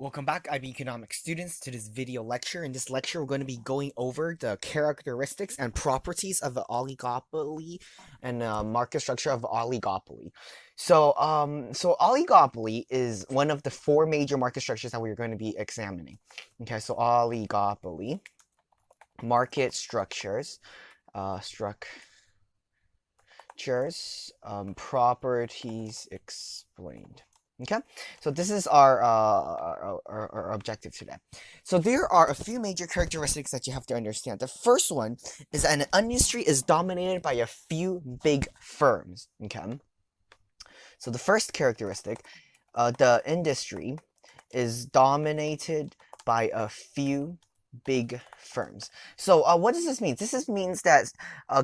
Welcome back, IB Economics students, to this video lecture. In this lecture, we're going to be going over the characteristics and properties of the oligopoly and market structure of oligopoly. So oligopoly is one of the four major market structures that we're going to be examining. Okay, so oligopoly, market structures, properties explained. Okay, so this is our objective today. So there are a few major characteristics that you have to understand. The first one is that an industry is dominated by a few big firms. Okay, so the first characteristic, the industry is dominated by a few big firms. So what does this mean? This means that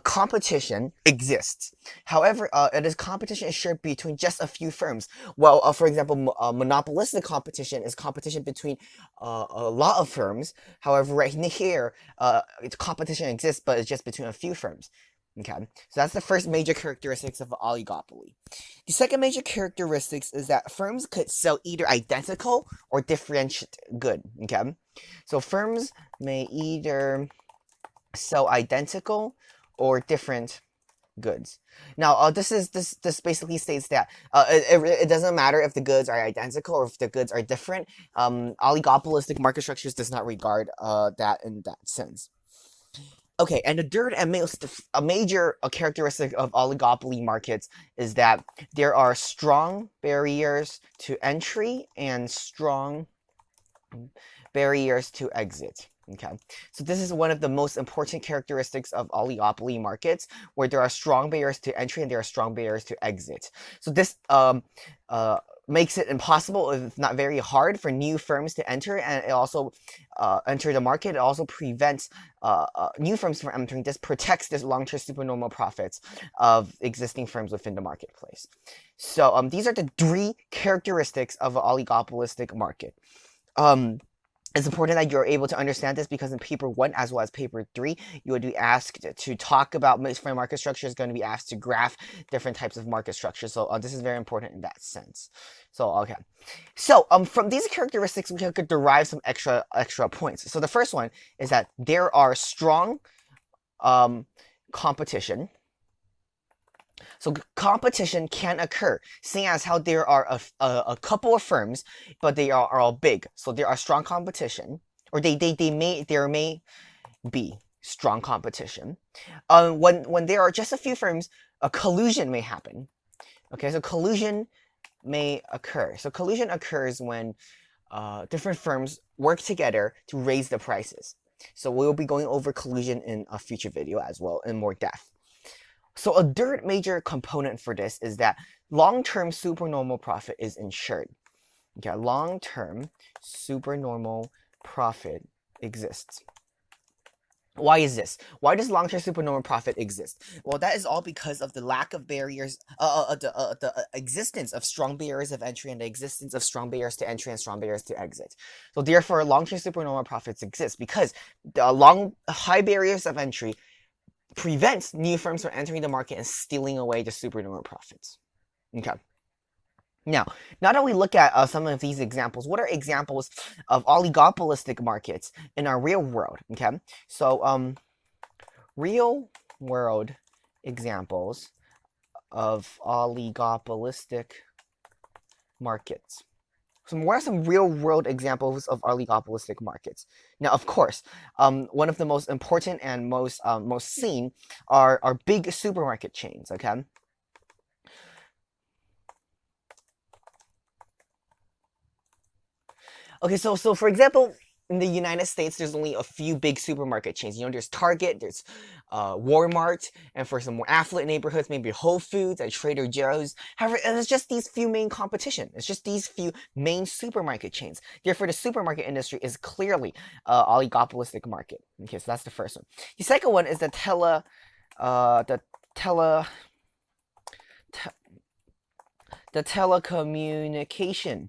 competition exists. However, competition is shared between just a few firms. Well, for example, monopolistic competition is competition between a lot of firms. However, right here, competition exists, but it's just between a few firms. Okay, so that's the first major characteristics of oligopoly. The second major characteristics is that firms could sell either identical or differentiated good. Okay, so firms may either sell identical or different goods. Now, this basically states that it doesn't matter if the goods are identical or if the goods are different. Oligopolistic market structures does not regard that in that sense. Okay, and the third and a major characteristic of oligopoly markets is that there are strong barriers to entry and strong barriers to exit. Okay, so this is one of the most important characteristics of oligopoly markets, where there are strong barriers to entry and there are strong barriers to exit. So this makes it impossible, if not very hard, for new firms to enter, and it also enter the market. It also prevents new firms from entering. This protects this long-term supernormal profits of existing firms within the marketplace. So these are the three characteristics of an oligopolistic market. It's important that you're able to understand this, because in paper 1 as well as paper 3, you would be asked to talk about different market structures, going to be asked to graph different types of market structures. So this is very important in that sense. So, okay. So from these characteristics, we could derive some extra points. So the first one is that there are strong competition. So competition can occur, seeing as how there are a couple of firms, but they are all big. So there are strong competition, or there may be strong competition. When there are just a few firms, a collusion may happen. Okay, so collusion may occur. So collusion occurs when different firms work together to raise the prices. So we'll be going over collusion in a future video as well in more depth. So a third major component for this is that long-term supernormal profit is ensured. Okay, long-term supernormal profit exists. Why is this? Why does long-term supernormal profit exist? Well, that is all because of the lack of barriers, the existence of strong barriers of entry and the existence of strong barriers to entry and strong barriers to exit. So therefore, long-term supernormal profits exist because the high barriers of entry prevents new firms from entering the market and stealing away the supernormal profits. Okay. Now that we look at some of these examples, what are examples of oligopolistic markets in our real world? Okay, so real world examples of oligopolistic markets. So what are some real-world examples of oligopolistic markets? Now, of course, one of the most important and most seen are big supermarket chains. Okay. Okay, so for example, in the United States, there's only a few big supermarket chains. There's Target, there's Walmart, and for some more affluent neighborhoods, maybe Whole Foods and Trader Joe's. However, it's just these few main competition. It's just these few main supermarket chains. Therefore, the supermarket industry is clearly oligopolistic market. Okay, so that's the first one. The second one is the telecommunication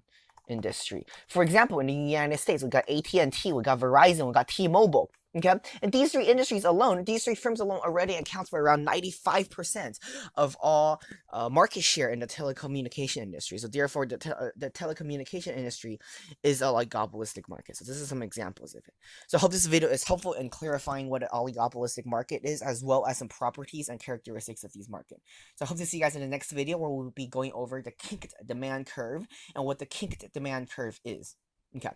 industry. For example, in the United States, we got AT&T, we got Verizon, we got T-Mobile. Okay, and these three industries alone, these three firms alone already account for around 95% of all market share in the telecommunication industry. So therefore, the telecommunication industry is a oligopolistic market. So this is some examples of it. So I hope this video is helpful in clarifying what an oligopolistic market is, as well as some properties and characteristics of these markets. So I hope to see you guys in the next video, where we'll be going over the kinked demand curve and what the kinked demand curve is. Okay.